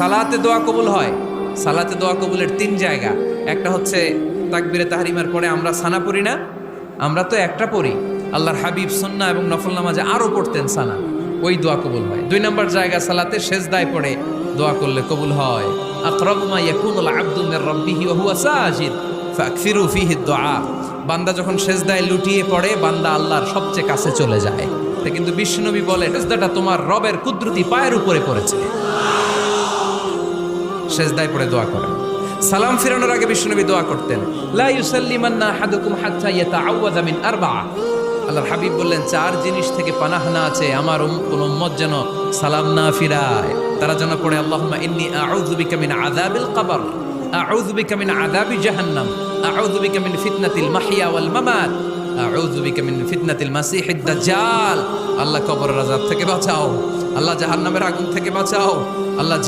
সালাতে দোয়া কবুল হয়। সালাতে দোয়া কবুলের 3 জায়গা। একটা হচ্ছে তাকবীরে তাহরিমার পরে আমরা সানা পড়ি না, আমরা তো একটা পড়ি। আল্লাহর হাবিব সুন্নাহ এবং নফল নামাজে আরো পড়তেন সানা, ওই দোয়া কবুল হয়। 2 নম্বর জায়গা সালাতে সেজদায় পড়ে দোয়া করলে কবুল হয়। আকরাবু মা ইয়াকুনুল আবদু মির রাব্বিহি ওয়া হুয়া সাজিদ ফাকসিরু ফিহি দুআ। বান্দা যখন সেজদায় লুটিয়ে পড়ে, বান্দা আল্লাহর সবচেয়ে কাছে চলে যায়। তা কিন্তু বিশ্বনবী বলে, সেজদাটা তোমার রবের কুদরতি পায়ের উপরে পড়েছে। সেজদায় পড়ে দোয়া করেন। সালাম ফিরানোর আগে বিশ্বনবী দোয়া করতেন, লা ইউসাল্লিমান্না আহাদুকুম হাত্তা ইয়াতাআওয়াযা মিন আরবা'a। আল্লাহর হাবিব বললেন, 4 জিনিস থেকে পানাহ না আছে আমার কোন উম্মত যেন সালাম না ফিরায়। তারা যেন পড়ে, আল্লাহুম্মা ইন্নী আউযু বিকা মিন আযাবিল কবর, আউযু বিকা মিন আযাবি জাহান্নাম, আউযু বিকা মিন ফিতনাতিল মাহইয়া ওয়াল মামাত, আউযু বিকা মিন ফিতনাতিল মাসিহিদ দাজ্জাল। আল্লাহ কবরের আযাব থেকে বাঁচাও, আল্লাহ জাহান্নামের আগুন থেকে বাঁচাও, আল্লাহ